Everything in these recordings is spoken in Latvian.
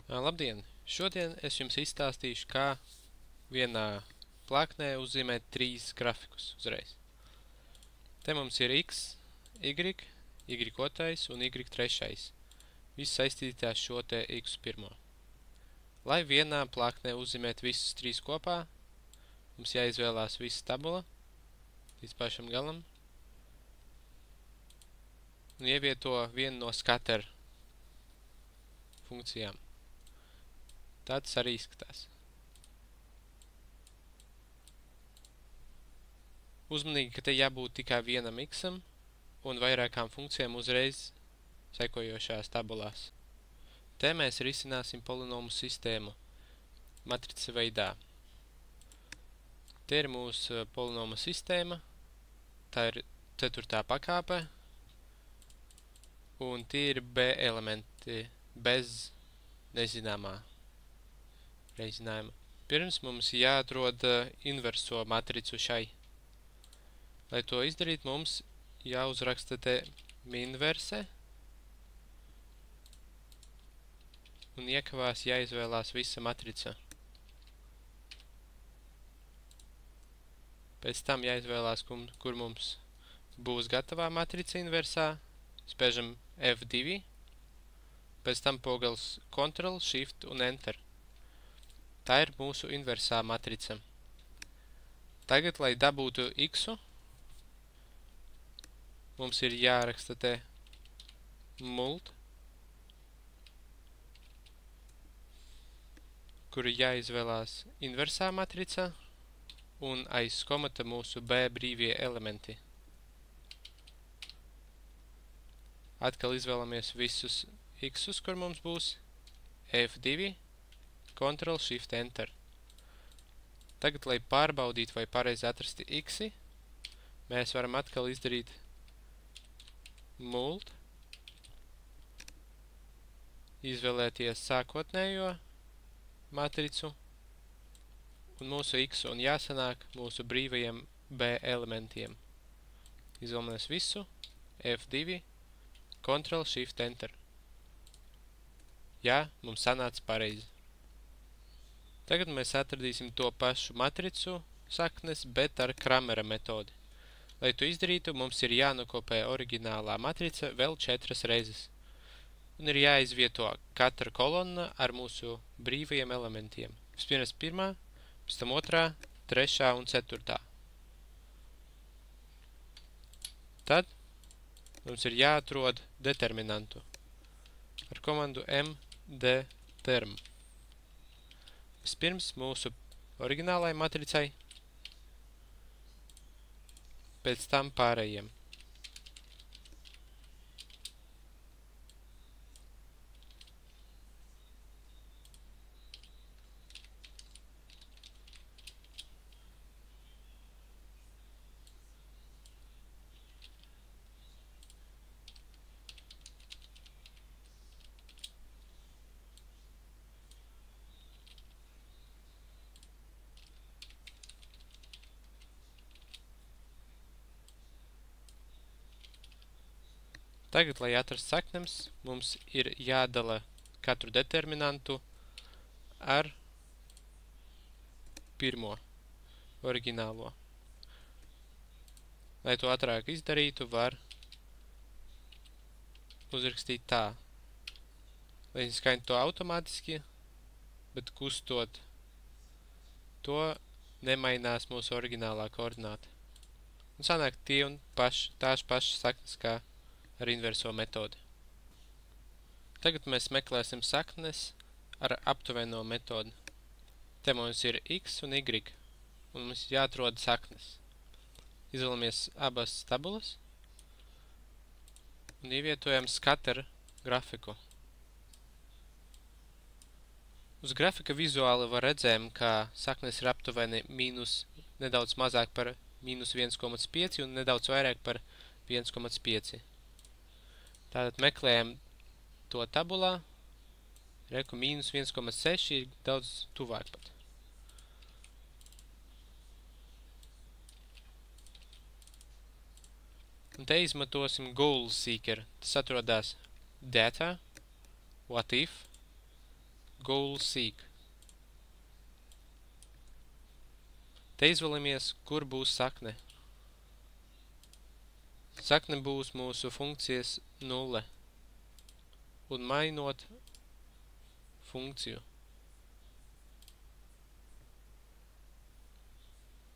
Labdien! Šodien es jums izstāstīšu, kā vienā plaknē uzzīmēt 3 grafikus uzreiz. Te mums ir X, Y, Y otrais un Y trešais. Viss saistītās šo te X pirmo. Lai vienā plaknē uzzīmēt visus 3 kopā, mums jāizvēlās visa tabula līdz pašam galam un ievieto vienu no scatter funkcijām. Tāds arī izskatās. Uzmanīgi, ka te jābūt tikai vienam x-am un vairākām funkcijām uzreiz sekojošās tabulās. Te mēs risināsim polinomu sistēmu matrica veidā. Te ir mūsu polinoma sistēma, tā ir 4. pakāpe, un tie ir B elementi bez nezināmā reizinājuma. Pirms mums jāatrod inverso matricu šai. Lai to izdarīt, mums jāuzraksta te minverse un iekavās jāizvēlās visa matrica. Pēc tam jāizvēlās, kur mums būs gatavā matrica inversā. Spēžam F2, pēc tam pogals Ctrl, Shift un Enter. Tā ir mūsu inversā matrica. Tagad, lai dabūtu x-u, mums ir jāraksta te mult, kuru jāizvēlās inversā matrica un aiz komata mūsu B brīvie elementi. Atkal izvēlamies visus x-us, kur mums būs F2, Ctrl, Shift, Enter. Tagad, lai pārbaudītu vai pareizi atrasti x-i, mēs varam atkal izdarīt mult, izvēlēties sākotnējo matricu un mūsu x, un jāsanāk mūsu brīvajiem B elementiem. Izvēlamies visu, F2, Ctrl, Shift, Enter. Jā, mums sanāca pareizi. Tagad mēs atradīsim to pašu matricu saknes, bet ar Kramera metodi. Lai to izdarītu, mums ir jānokopē oriģinālā matrica vēl 4 reizes. Un ir jāizvieto katra kolonna ar mūsu brīvajiem elementiem. Vispirms 1, pēc tam 2, 3 un 4. Tad mums ir jāatrod determinantu ar komandu mdterm. Vispirms mūsu oriģinālai matricai, pēc tam pārējiem. Tagad, lai atrastu saknes, mums ir jādala katru determinantu ar pirmo oriģinālo. Lai to ātrāk izdarītu, var uzrakstīt tā. Lai skaņot to automātiski, bet kustot to nemainās mūsu oriģinālā koordināta. Un sanāk tie un tās pašas saknes kā ar inverso metodi. Tagad mēs meklēsim saknes ar aptuveno metodi. Te mums ir x un y, un mums jāatrod saknes. Izvēlamies abas tabulas un ievietojam scatter grafiku. Uz grafika vizuāli var redzēt, ka saknes ir aptuveni nedaudz mazāk par -1,5 un nedaudz vairāk par 1,5. Tātad meklējam to tabulā, reku -1,6 ir daudz tuvāk pat. Un te izmantosim goal seeker. Tas atrodās data, what if, goal seek. Te izvēlamies, kur būs sakne. Sakne būs mūsu funkcijas 0. Un mainot funkciju.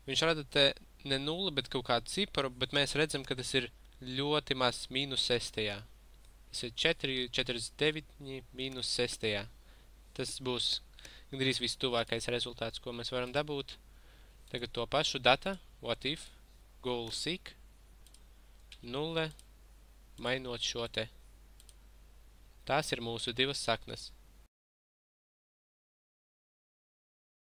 Viņš rada te ne 0, bet kaut kādu ciparu, bet mēs redzam, ka tas ir ļoti maz -6. Tas ir 4,49 -6. Tas būs gandrīz vistuvākais rezultāts, ko mēs varam dabūt. Tagad to pašu data, what if, goal seek, 0, mainot šo te. Tās ir mūsu divas saknes.